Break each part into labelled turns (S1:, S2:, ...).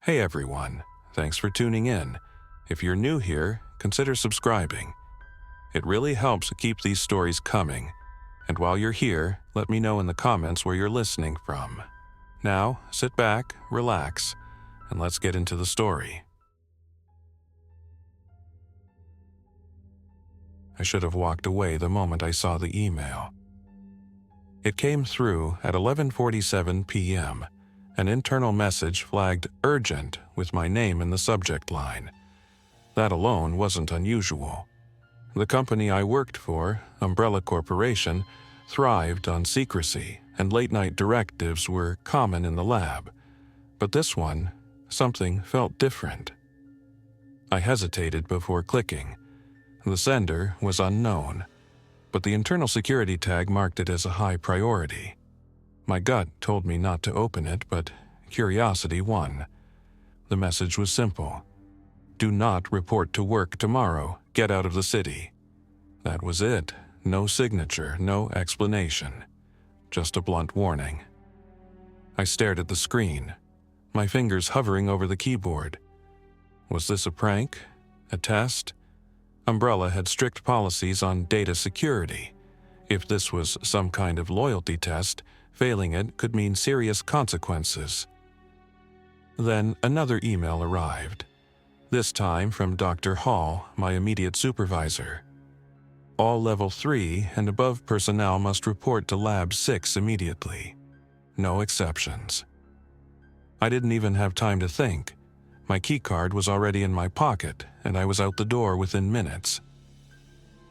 S1: Hey everyone, thanks for tuning in. If you're new here, consider subscribing. It really helps keep these stories coming. And while you're here, let me know in the comments where you're listening from. Now, sit back, relax, and let's get into the story. I should have walked away the moment I saw the email. It came through at 11:47 p.m. An internal message flagged urgent with my name in the subject line. That alone wasn't unusual. The company I worked for, Umbrella Corporation, thrived on secrecy, and late-night directives were common in the lab. But this one, something felt different. I hesitated before clicking. The sender was unknown, but the internal security tag marked it as a high priority. My gut told me not to open it, but curiosity won. The message was simple. Do not report to work tomorrow. Get out of the city. That was it. No signature, no explanation. Just a blunt warning. I stared at the screen, my fingers hovering over the keyboard. Was this a prank? A test? Umbrella had strict policies on data security. If this was some kind of loyalty test, failing it could mean serious consequences. Then another email arrived, this time from Dr. Hall, my immediate supervisor. All Level 3 and above personnel must report to Lab 6 immediately. No exceptions. I didn't even have time to think. My keycard was already in my pocket, and I was out the door within minutes.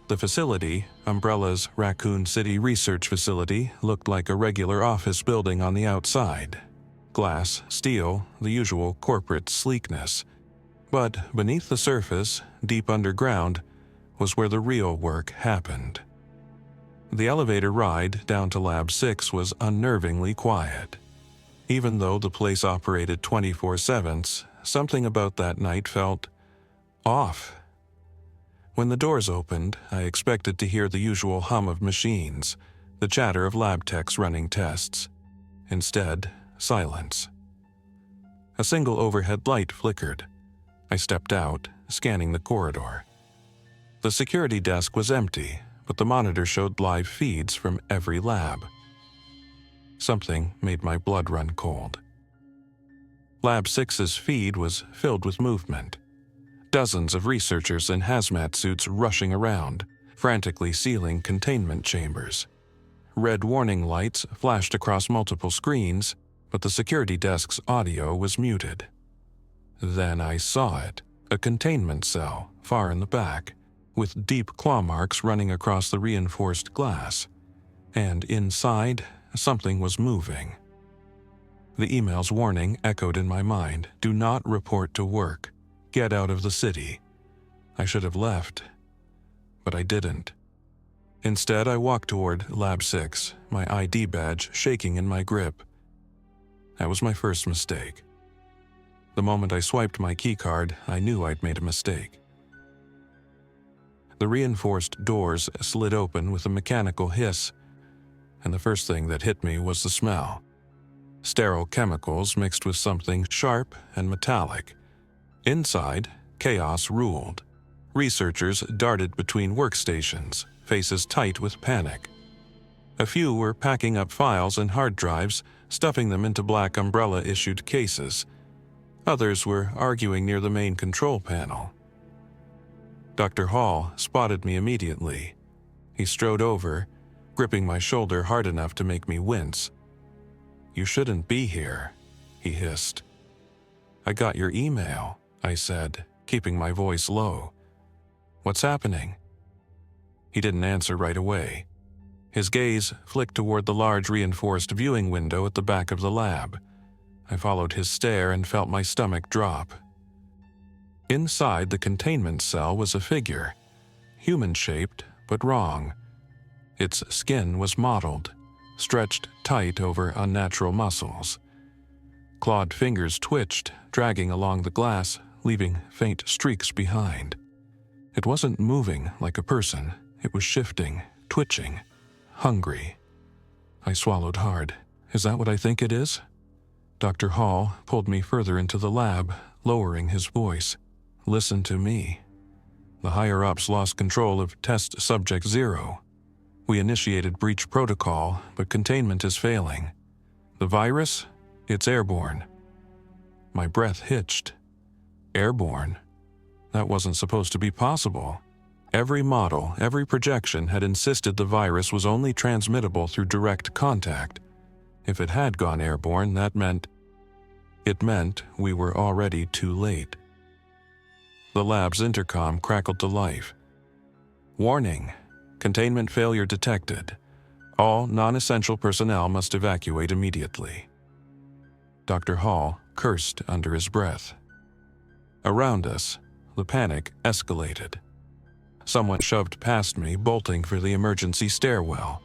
S1: The facility, Umbrella's Raccoon City Research Facility, looked like a regular office building on the outside. Glass, steel, the usual corporate sleekness. But beneath the surface, deep underground, was where the real work happened. The elevator ride down to Lab 6 was unnervingly quiet. Even though the place operated 24/7, something about that night felt off. When the doors opened, I expected to hear the usual hum of machines, the chatter of lab techs running tests. Instead, silence. A single overhead light flickered. I stepped out, scanning the corridor. The security desk was empty, but the monitor showed live feeds from every lab. Something made my blood run cold. Lab 6's feed was filled with movement. Dozens of researchers in hazmat suits rushing around, frantically sealing containment chambers. Red warning lights flashed across multiple screens, but the security desk's audio was muted. Then I saw it, a containment cell far in the back, with deep claw marks running across the reinforced glass. And inside, something was moving. The email's warning echoed in my mind. Do not report to work. Get out of the city. I should have left, but I didn't. Instead, I walked toward Lab 6, my ID badge shaking in my grip. That was my first mistake. The moment I swiped my keycard, I knew I'd made a mistake. The reinforced doors slid open with a mechanical hiss, and the first thing that hit me was the smell. Sterile chemicals mixed with something sharp and metallic. Inside, chaos ruled. Researchers darted between workstations, faces tight with panic. A few were packing up files and hard drives, stuffing them into black Umbrella-issued cases. Others were arguing near the main control panel. Dr. Hall spotted me immediately. He strode over, gripping my shoulder hard enough to make me wince. "You shouldn't be here," he hissed. "I got your email," I said, keeping my voice low. "What's happening?" He didn't answer right away. His gaze flicked toward the large reinforced viewing window at the back of the lab. I followed his stare and felt my stomach drop. Inside the containment cell was a figure, human-shaped but wrong. Its skin was mottled, stretched tight over unnatural muscles. Clawed fingers twitched, dragging along the glass, leaving faint streaks behind. It wasn't moving like a person. It was shifting, twitching, hungry. I swallowed hard. Is that what I think it is? Dr. Hall pulled me further into the lab, lowering his voice. Listen to me. The higher-ups lost control of test subject 0. We initiated breach protocol, but containment is failing. The virus? It's airborne. My breath hitched. Airborne? That wasn't supposed to be possible. Every model, every projection had insisted the virus was only transmittable through direct contact. If it had gone airborne, it meant we were already too late. The lab's intercom crackled to life. Warning. Containment failure detected. All non-essential personnel must evacuate immediately. Dr. Hall cursed under his breath. Around us, the panic escalated. Someone shoved past me, bolting for the emergency stairwell.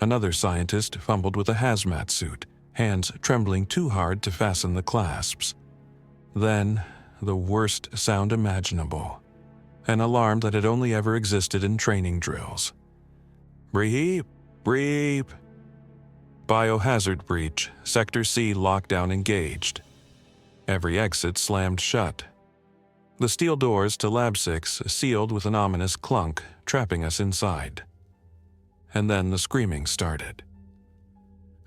S1: Another scientist fumbled with a hazmat suit, hands trembling too hard to fasten the clasps. Then, the worst sound imaginable. An alarm that had only ever existed in training drills. Breep, breep. Biohazard breach, Sector C lockdown engaged. Every exit slammed shut. The steel doors to Lab 6 sealed with an ominous clunk, trapping us inside. And then the screaming started.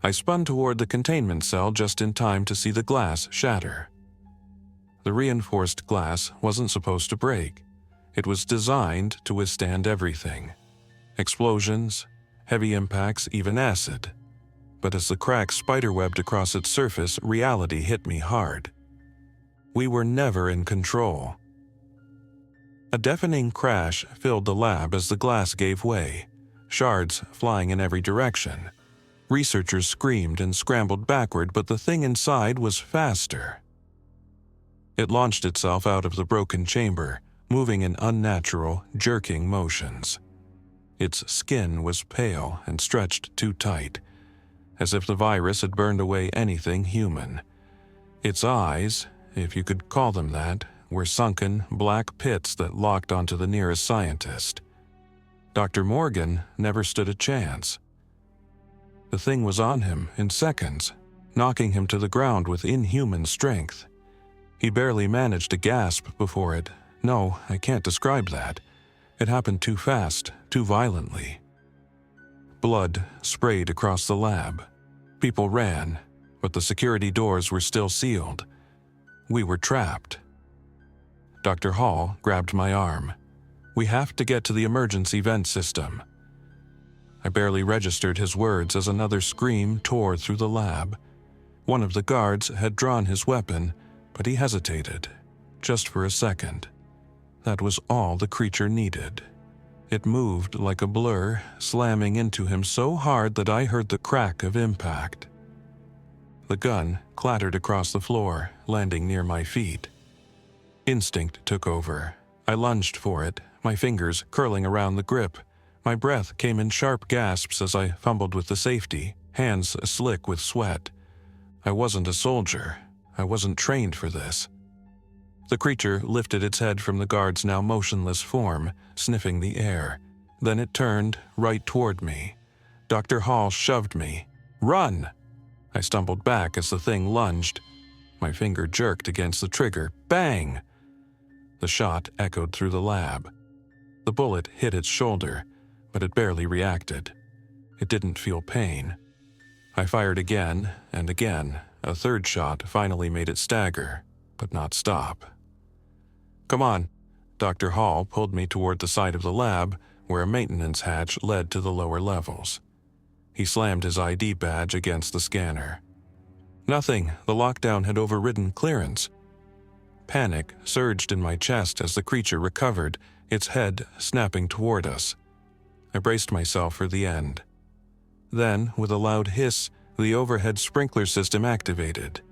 S1: I spun toward the containment cell just in time to see the glass shatter. The reinforced glass wasn't supposed to break. It was designed to withstand everything. Explosions, heavy impacts, even acid. But as the crack spiderwebbed across its surface, reality hit me hard. We were never in control. A deafening crash filled the lab as the glass gave way, shards flying in every direction. Researchers screamed and scrambled backward, but the thing inside was faster. It launched itself out of the broken chamber, moving in unnatural, jerking motions. Its skin was pale and stretched too tight, as if the virus had burned away anything human. Its eyes, if you could call them that, were sunken, black pits that locked onto the nearest scientist. Dr. Morgan never stood a chance. The thing was on him in seconds, knocking him to the ground with inhuman strength. He barely managed to gasp before it. No, I can't describe that. It happened too fast, too violently. Blood sprayed across the lab. People ran, but the security doors were still sealed. We were trapped. Dr. Hall grabbed my arm. We have to get to the emergency vent system. I barely registered his words as another scream tore through the lab. One of the guards had drawn his weapon, but he hesitated, just for a second. That was all the creature needed. It moved like a blur, slamming into him so hard that I heard the crack of impact. The gun clattered across the floor, landing near my feet. Instinct took over. I lunged for it, my fingers curling around the grip. My breath came in sharp gasps as I fumbled with the safety, hands slick with sweat. I wasn't a soldier. I wasn't trained for this. The creature lifted its head from the guard's now motionless form, sniffing the air. Then it turned right toward me. Dr. Hall shoved me. Run! I stumbled back as the thing lunged. My finger jerked against the trigger. Bang! The shot echoed through the lab. The bullet hit its shoulder, but it barely reacted. It didn't feel pain. I fired again and again. A third shot finally made it stagger, but not stop. Come on. Dr. Hall pulled me toward the side of the lab, where a maintenance hatch led to the lower levels. He slammed his ID badge against the scanner. Nothing. The lockdown had overridden clearance. Panic surged in my chest as the creature recovered, its head snapping toward us. I braced myself for the end. Then, with a loud hiss, the overhead sprinkler system activated,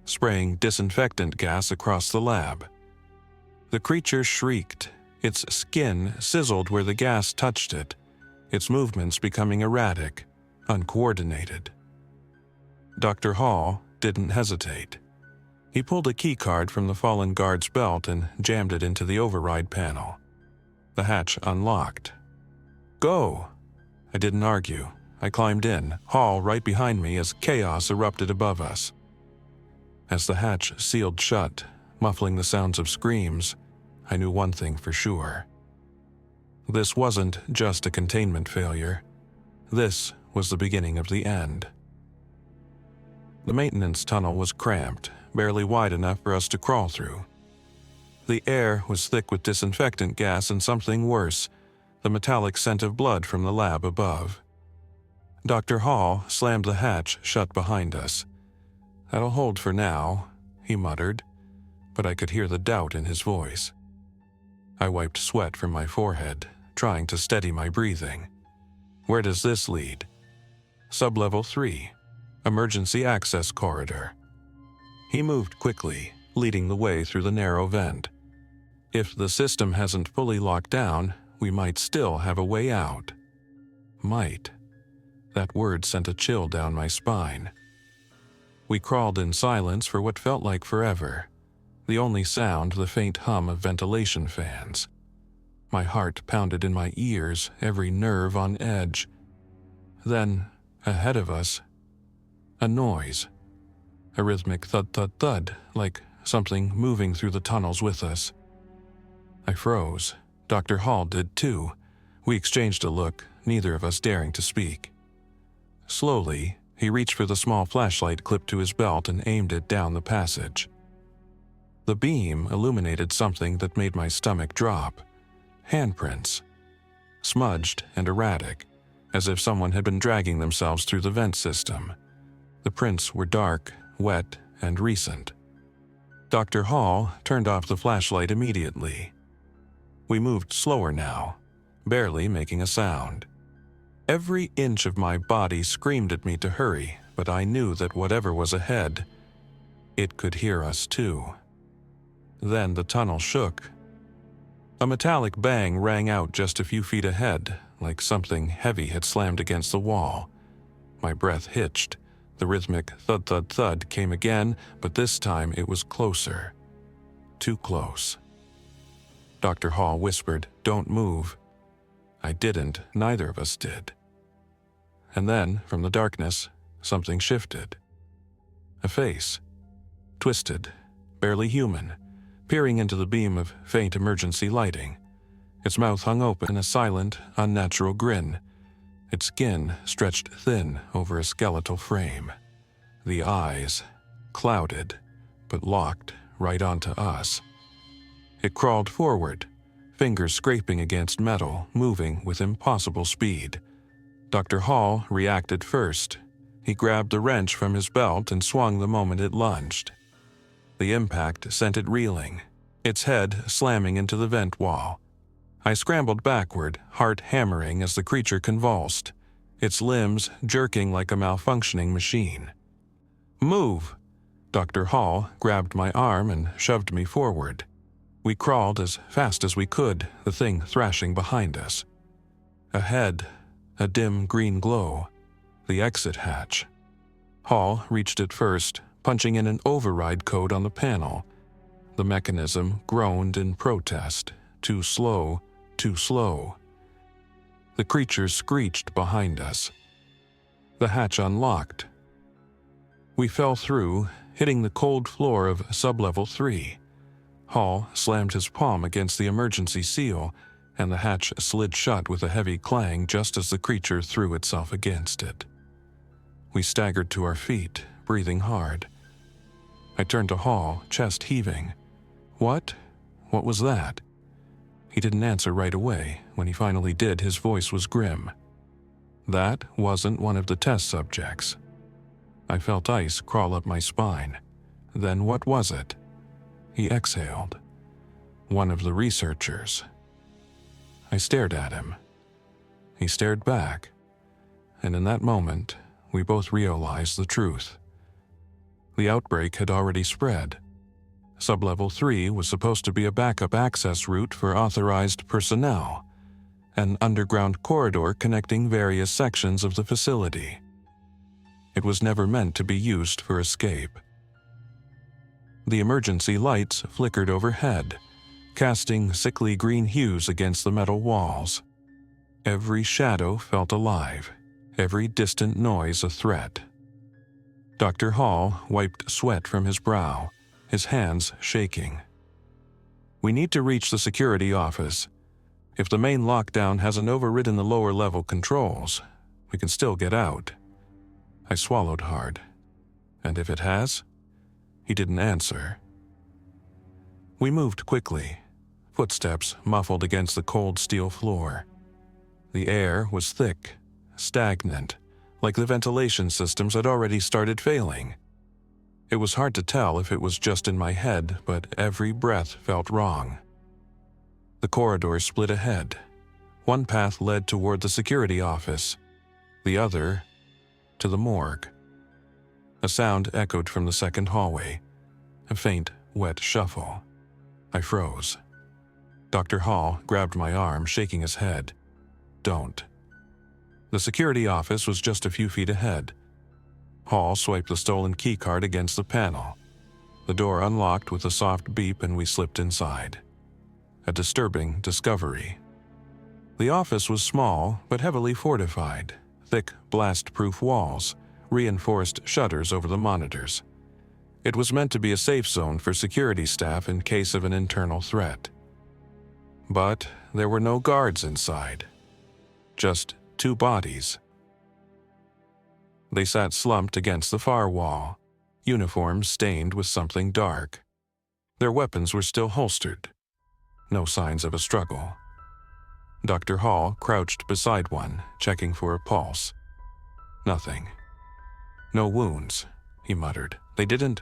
S1: spraying disinfectant gas across the lab. The creature shrieked. Its skin sizzled where the gas touched it, its movements becoming erratic, uncoordinated. Dr. Hall didn't hesitate. He pulled a keycard from the fallen guard's belt and jammed it into the override panel. The hatch unlocked. Go! I didn't argue. I climbed in, Hall right behind me as chaos erupted above us. As the hatch sealed shut, muffling the sounds of screams, I knew one thing for sure. This wasn't just a containment failure. This was the beginning of the end. The maintenance tunnel was cramped, barely wide enough for us to crawl through. The air was thick with disinfectant gas and something worse, the metallic scent of blood from the lab above. Dr. Hall slammed the hatch shut behind us. "That'll hold for now," he muttered, but I could hear the doubt in his voice. I wiped sweat from my forehead, trying to steady my breathing. "Where does this lead?" "Sublevel 3, emergency access corridor." He moved quickly, leading the way through the narrow vent. If the system hasn't fully locked down, we might still have a way out. Might. That word sent a chill down my spine. We crawled in silence for what felt like forever, the only sound the faint hum of ventilation fans. My heart pounded in my ears, every nerve on edge. Then, ahead of us, a noise. A rhythmic thud-thud-thud, like something moving through the tunnels with us. I froze. Dr. Hall did too. We exchanged a look, neither of us daring to speak. Slowly, he reached for the small flashlight clipped to his belt and aimed it down the passage. The beam illuminated something that made my stomach drop. Handprints. Smudged and erratic, as if someone had been dragging themselves through the vent system. The prints were dark, wet, and recent. Dr. Hall turned off the flashlight immediately. We moved slower now, barely making a sound. Every inch of my body screamed at me to hurry, but I knew that whatever was ahead, it could hear us too. Then the tunnel shook. A metallic bang rang out just a few feet ahead, like something heavy had slammed against the wall. My breath hitched. The rhythmic thud-thud-thud came again, but this time it was closer. Too close. Dr. Hall whispered, "Don't move." I didn't, neither of us did. And then, from the darkness, something shifted. A face. Twisted, barely human, peering into the beam of faint emergency lighting. Its mouth hung open in a silent, unnatural grin. Its skin stretched thin over a skeletal frame. The eyes, clouded, but locked right onto us. It crawled forward, fingers scraping against metal, moving with impossible speed. Dr. Hall reacted first. He grabbed the wrench from his belt and swung the moment it lunged. The impact sent it reeling, its head slamming into the vent wall. I scrambled backward, heart hammering as the creature convulsed, its limbs jerking like a malfunctioning machine. "Move!" Dr. Hall grabbed my arm and shoved me forward. We crawled as fast as we could, the thing thrashing behind us. Ahead, a dim green glow. The exit hatch. Hall reached it first, punching in an override code on the panel. The mechanism groaned in protest. Too slow, too slow. The creature screeched behind us. The hatch unlocked. We fell through, hitting the cold floor of sublevel 3. Hall slammed his palm against the emergency seal, and the hatch slid shut with a heavy clang just as the creature threw itself against it. We staggered to our feet, breathing hard. I turned to Hall, chest heaving. What? What was that?" He didn't answer right away. When he finally did, his voice was grim. "That wasn't one of the test subjects." I felt ice crawl up my spine. "Then what was it?" He exhaled. "One of the researchers." I stared at him. He stared back. And in that moment, we both realized the truth. The outbreak had already spread. Sublevel 3 was supposed to be a backup access route for authorized personnel, an underground corridor connecting various sections of the facility. It was never meant to be used for escape. The emergency lights flickered overhead, casting sickly green hues against the metal walls. Every shadow felt alive, every distant noise a threat. Dr. Hall wiped sweat from his brow, his hands shaking. "We need to reach the security office. If the main lockdown hasn't overridden the lower-level controls, we can still get out." I swallowed hard. "And if it has?" He didn't answer. We moved quickly, footsteps muffled against the cold steel floor. The air was thick, stagnant, like the ventilation systems had already started failing. It was hard to tell if it was just in my head, but every breath felt wrong. The corridor split ahead. One path led toward the security office, the other to the morgue. A sound echoed from the second hallway, a faint, wet shuffle. I froze. Dr. Hall grabbed my arm, shaking his head. "Don't." The security office was just a few feet ahead. Hall swiped the stolen keycard against the panel. The door unlocked with a soft beep and we slipped inside. A disturbing discovery. The office was small but heavily fortified, thick blast-proof walls, reinforced shutters over the monitors. It was meant to be a safe zone for security staff in case of an internal threat. But there were no guards inside. Just 2 bodies. They sat slumped against the far wall, uniforms stained with something dark. Their weapons were still holstered. No signs of a struggle. Dr. Hall crouched beside one, checking for a pulse. Nothing. "No wounds," he muttered. "They didn't—"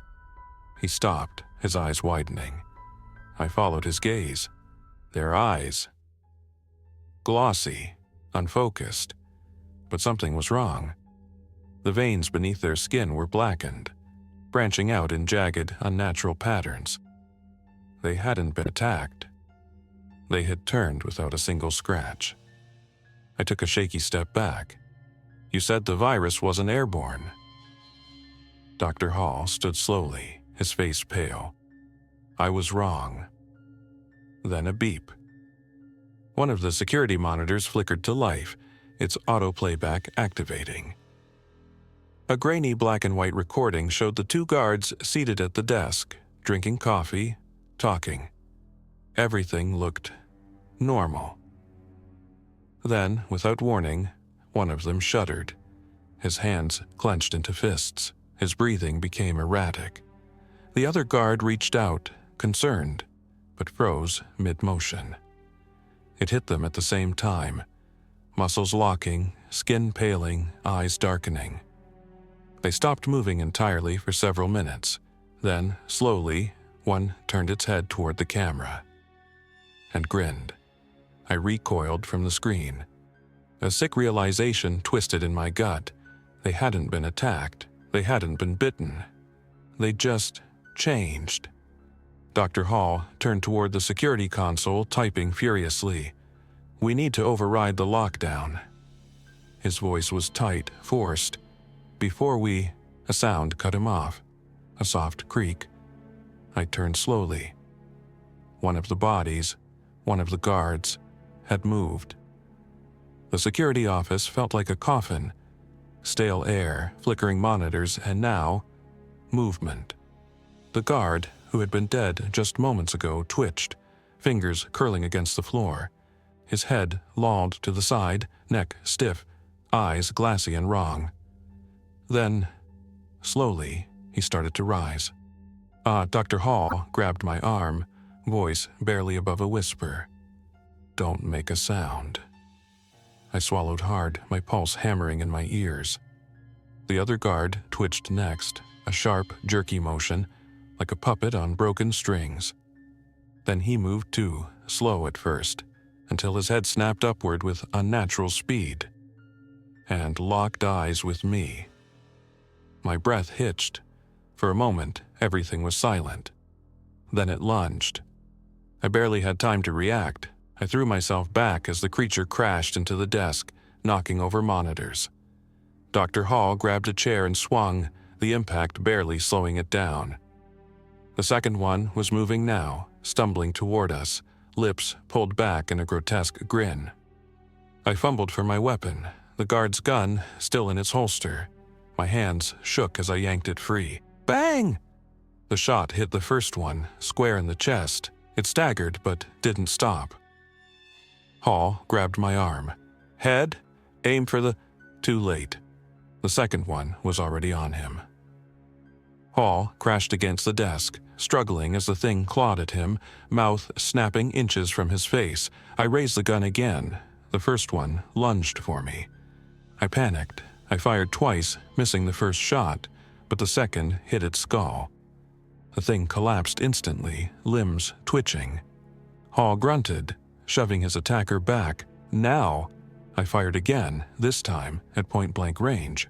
S1: He stopped, his eyes widening. I followed his gaze. Their eyes. Glossy, unfocused. But something was wrong. The veins beneath their skin were blackened, branching out in jagged, unnatural patterns. They hadn't been attacked. They had turned without a single scratch. I took a shaky step back. "You said the virus wasn't airborne." Dr. Hall stood slowly, his face pale. I was wrong. Then a beep. One of the security monitors flickered to life, its auto-playback activating. A grainy black and white recording showed the 2 guards seated at the desk, drinking coffee, talking. Everything looked normal. Then, without warning, one of them shuddered. His hands clenched into fists. His breathing became erratic. The other guard reached out, concerned, but froze mid-motion. It hit them at the same time, muscles locking, skin paling, eyes darkening. They stopped moving entirely for several minutes. Then, slowly, one turned its head toward the camera and grinned. I recoiled from the screen. A sick realization twisted in my gut. They hadn't been attacked. They hadn't been bitten. They just changed. Dr. Hall turned toward the security console, typing furiously. "We need to override the lockdown." His voice was tight, forced. A sound cut him off. A soft creak. I turned slowly. One of the bodies, one of the guards, had moved. The security office felt like a coffin. Stale air, flickering monitors, and now, movement. The guard, who had been dead just moments ago, twitched, fingers curling against the floor. His head lolled to the side, neck stiff, eyes glassy and wrong. Then, slowly, he started to rise. Dr. Hall grabbed my arm, voice barely above a whisper. "Don't make a sound." I swallowed hard, my pulse hammering in my ears. The other guard twitched next, a sharp, jerky motion, like a puppet on broken strings. Then he moved too, slow at first, until his head snapped upward with unnatural speed, and locked eyes with me. My breath hitched. For a moment, everything was silent. Then it lunged. I barely had time to react. I threw myself back as the creature crashed into the desk, knocking over monitors. Dr. Hall grabbed a chair and swung, the impact barely slowing it down. The second one was moving now, stumbling toward us, lips pulled back in a grotesque grin. I fumbled for my weapon, the guard's gun still in its holster. My hands shook as I yanked it free. Bang! The shot hit the first one, square in the chest. It staggered, but didn't stop. Hall grabbed my arm. Head, aim for the... Too late. The second one was already on him. Hall crashed against the desk, struggling as the thing clawed at him, mouth snapping inches from his face. I raised the gun again. The first one lunged for me. I panicked. I fired twice, missing the first shot, but the second hit its skull. The thing collapsed instantly, limbs twitching. Hall grunted, shoving his attacker back. Now, I fired again, this time at point-blank range.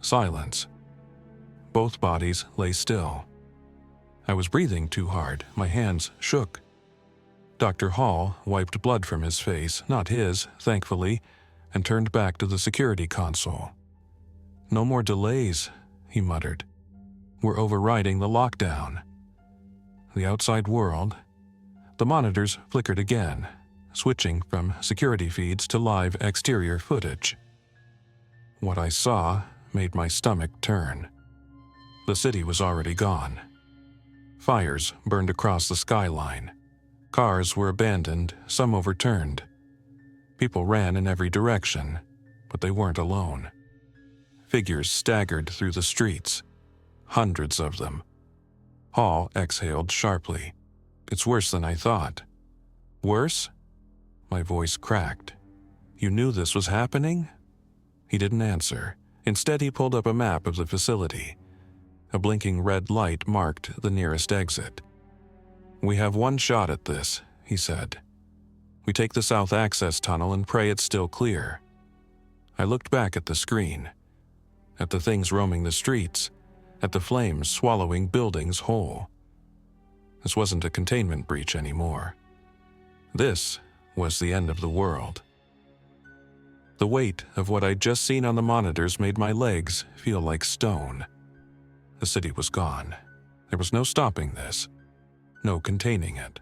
S1: Silence. Both bodies lay still. I was breathing too hard. My hands shook. Dr. Hall wiped blood from his face, not his, thankfully, and turned back to the security console. No more delays, he muttered. We're overriding the lockdown. The outside world. The monitors flickered again, switching from security feeds to live exterior footage. What I saw made my stomach turn. The city was already gone. Fires burned across the skyline. Cars were abandoned, some overturned. People ran in every direction, but they weren't alone. Figures staggered through the streets. Hundreds of them. Hall exhaled sharply. It's worse than I thought. Worse? My voice cracked. You knew this was happening? He didn't answer. Instead, he pulled up a map of the facility. A blinking red light marked the nearest exit. We have one shot at this, he said. We take the south access tunnel and pray it's still clear. I looked back at the screen, at the things roaming the streets, at the flames swallowing buildings whole. This wasn't a containment breach anymore. This was the end of the world. The weight of what I'd just seen on the monitors made my legs feel like stone. The city was gone. There was no stopping this, no containing it.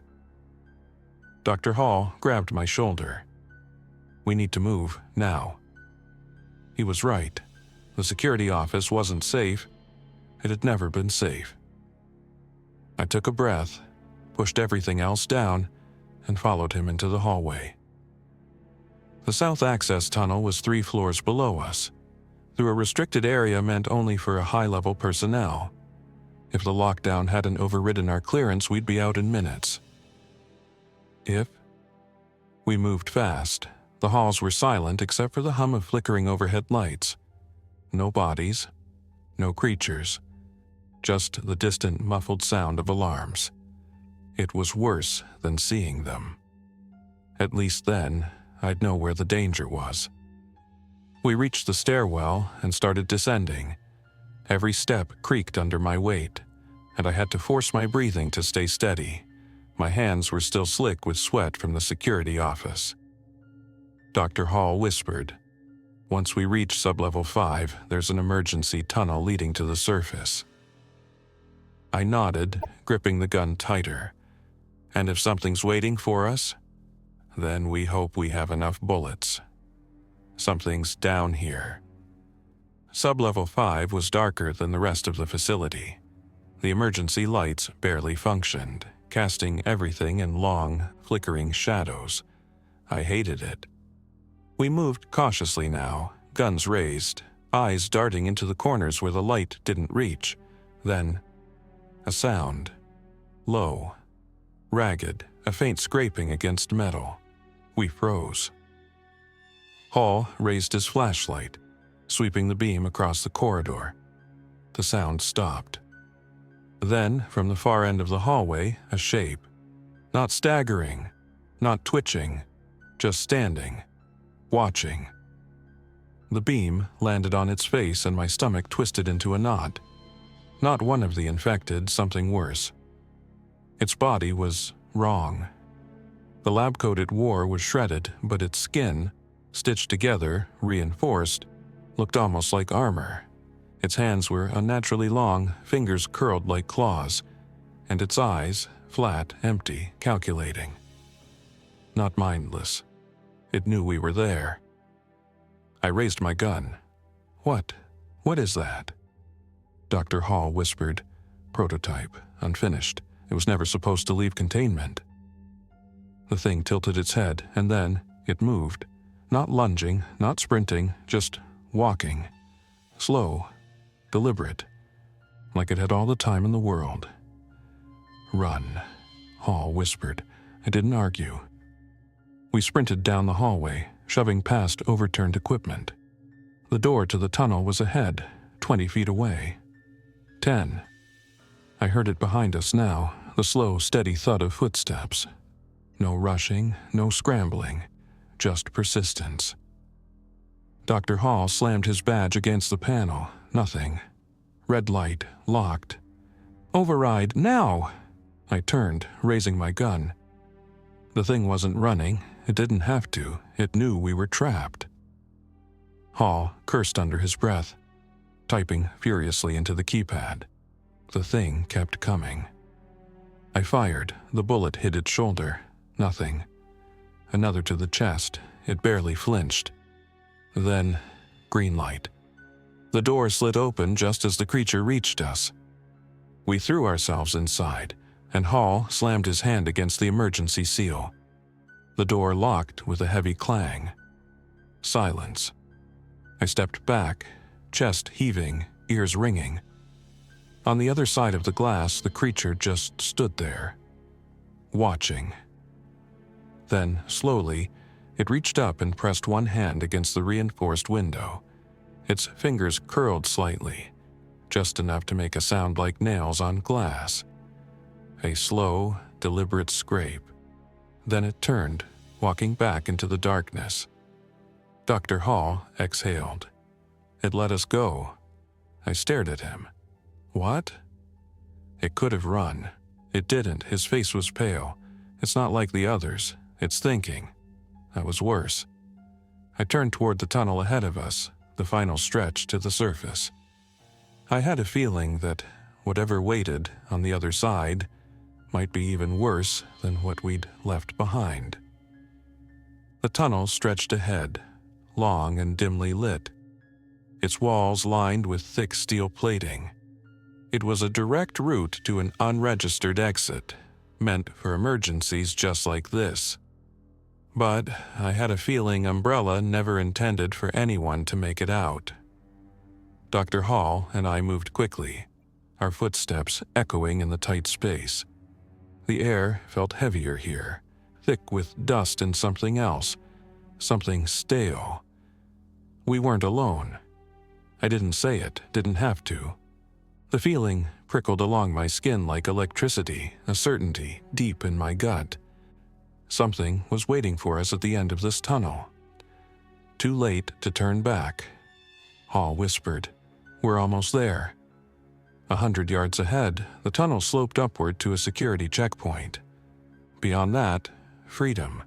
S1: Dr. Hall grabbed my shoulder. We need to move now. He was right. The security office wasn't safe. It had never been safe. I took a breath, pushed everything else down, and followed him into the hallway. The south access tunnel was 3 floors below us. Through a restricted area meant only for a high-level personnel. If the lockdown hadn't overridden our clearance, we'd be out in minutes. We moved fast. The halls were silent except for the hum of flickering overhead lights. No bodies, no creatures, just the distant muffled sound of alarms. It was worse than seeing them. At least then, I'd know where the danger was. We reached the stairwell and started descending. Every step creaked under my weight, and I had to force my breathing to stay steady. My hands were still slick with sweat from the security office. Dr. Hall whispered, "Once we reach sublevel 5, there's an emergency tunnel leading to the surface." I nodded, gripping the gun tighter. And if something's waiting for us, then we hope we have enough bullets. Something's down here. Sublevel 5 was darker than the rest of the facility. The emergency lights barely functioned, casting everything in long, flickering shadows. I hated it. We moved cautiously now, guns raised, eyes darting into the corners where the light didn't reach. Then, a sound. Low, ragged, a faint scraping against metal. We froze. Hall raised his flashlight, sweeping the beam across the corridor. The sound stopped. Then, from the far end of the hallway, a shape. Not staggering, not twitching, just standing, watching. The beam landed on its face and my stomach twisted into a knot. Not one of the infected, something worse. Its body was wrong. The lab coat it wore was shredded, but its skin, stitched together, reinforced, looked almost like armor. Its hands were unnaturally long, fingers curled like claws, and its eyes, flat, empty, calculating. Not mindless. It knew we were there. I raised my gun. What "What is that?" Dr. Hall whispered, "Prototype, unfinished. It was never supposed to leave containment." The thing tilted its head, and then it moved. Not lunging, not sprinting, just walking. Slow, deliberate, like it had all the time in the world. "Run," Hall whispered. I didn't argue. We sprinted down the hallway, shoving past overturned equipment. The door to the tunnel was ahead, 20 feet away. 10. I heard it behind us now, the slow, steady thud of footsteps. No rushing, no scrambling, just persistence. Dr. Hall slammed his badge against the panel. Nothing. Red light, locked. "Override, now!" I turned, raising my gun. The thing wasn't running. It didn't have to. It knew we were trapped. Hall cursed under his breath, typing furiously into the keypad. The thing kept coming. I fired. The bullet hit its shoulder. Nothing. Another to the chest. It barely flinched. Then, green light. The door slid open just as the creature reached us. We threw ourselves inside, and Hall slammed his hand against the emergency seal. The door locked with a heavy clang. Silence. I stepped back, chest heaving, ears ringing. On the other side of the glass, the creature just stood there, watching. Then, slowly, it reached up and pressed one hand against the reinforced window. Its fingers curled slightly, just enough to make a sound like nails on glass. A slow, deliberate scrape. Then it turned, walking back into the darkness. Dr. Hall exhaled. It let us go. I stared at him. What? It could have run. It didn't. His face was pale. It's not like the others. It's thinking. That was worse. I turned toward the tunnel ahead of us, the final stretch to the surface. I had a feeling that whatever waited on the other side might be even worse than what we'd left behind. The tunnel stretched ahead, long and dimly lit, its walls lined with thick steel plating. It was a direct route to an unregistered exit, meant for emergencies just like this. But I had a feeling Umbrella never intended for anyone to make it out. Dr. Hall and I moved quickly, our footsteps echoing in the tight space. The air felt heavier here, thick with dust and something else, something stale. We weren't alone. I didn't say it, didn't have to. The feeling prickled along my skin like electricity, a certainty deep in my gut. Something was waiting for us at the end of this tunnel. Too late to turn back. Hall whispered, "We're almost there." 100 yards ahead, the tunnel sloped upward to a security checkpoint. Beyond that, freedom.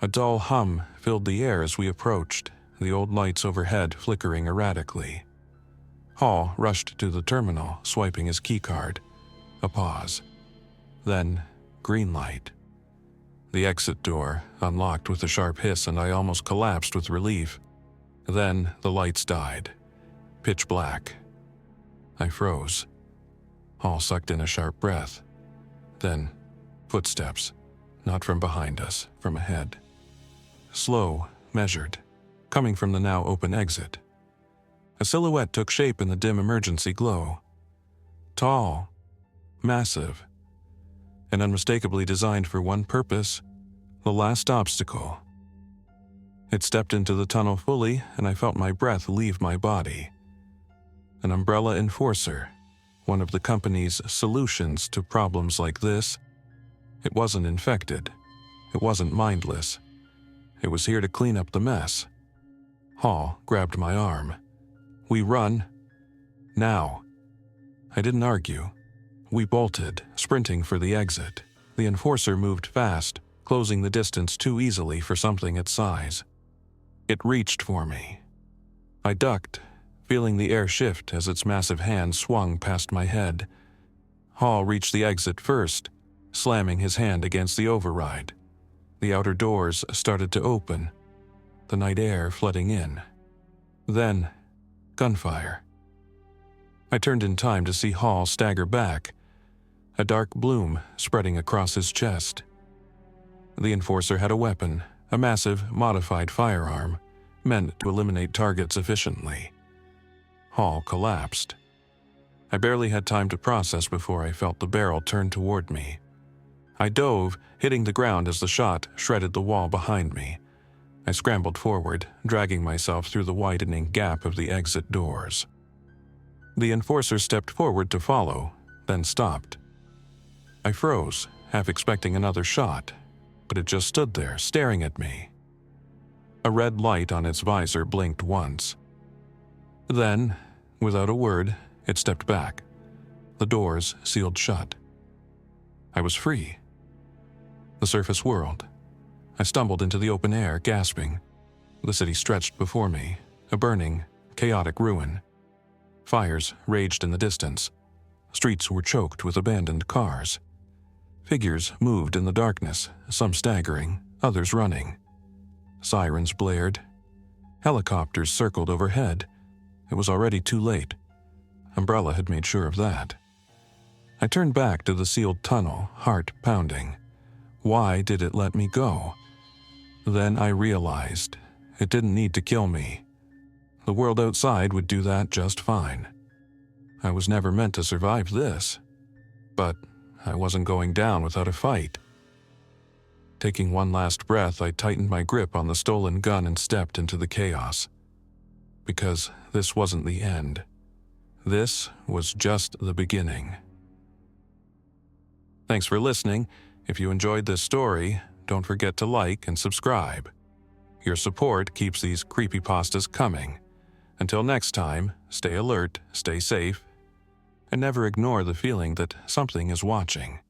S1: A dull hum filled the air as we approached, the old lights overhead flickering erratically. Hall rushed to the terminal, swiping his keycard. A pause. Then, green light. The exit door unlocked with a sharp hiss, and I almost collapsed with relief. Then the lights died. Pitch black. I froze. Hall sucked in a sharp breath. Then, footsteps. Not from behind us, from ahead. Slow, measured, coming from the now open exit. A silhouette took shape in the dim emergency glow. Tall, massive, and unmistakably designed for one purpose, the last obstacle. It stepped into the tunnel fully, and I felt my breath leave my body. An Umbrella enforcer, one of the company's solutions to problems like this. It wasn't infected. It wasn't mindless. It was here to clean up the mess. Hall grabbed my arm. "We run. Now." I didn't argue. We bolted, sprinting for the exit. The enforcer moved fast, closing the distance too easily for something its size. It reached for me. I ducked, feeling the air shift as its massive hand swung past my head. Hall reached the exit first, slamming his hand against the override. The outer doors started to open, the night air flooding in. Then, Gunfire. I turned in time to see Hall stagger back, a dark bloom spreading across his chest. The enforcer had a weapon, a massive, modified firearm, meant to eliminate targets efficiently. Hall collapsed. I barely had time to process before I felt the barrel turn toward me. I dove, hitting the ground as the shot shredded the wall behind me. I scrambled forward, dragging myself through the widening gap of the exit doors. The enforcer stepped forward to follow, then stopped. I froze, half expecting another shot, but it just stood there, staring at me. A red light on its visor blinked once. Then, without a word, it stepped back. The doors sealed shut. I was free. The surface whirled. I stumbled into the open air, gasping. The city stretched before me, a burning, chaotic ruin. Fires raged in the distance. Streets were choked with abandoned cars. Figures moved in the darkness, some staggering, others running. Sirens blared. Helicopters circled overhead. It was already too late. Umbrella had made sure of that. I turned back to the sealed tunnel, heart pounding. Why did it let me go? Then I realized it didn't need to kill me. The world outside would do that just fine. I was never meant to survive this. But I wasn't going down without a fight. Taking one last breath, I tightened my grip on the stolen gun and stepped into the chaos. Because this wasn't the end. This was just the beginning. Thanks for listening. If you enjoyed this story, don't forget to like and subscribe. Your support keeps these creepypastas coming. Until next time, stay alert, stay safe, and never ignore the feeling that something is watching.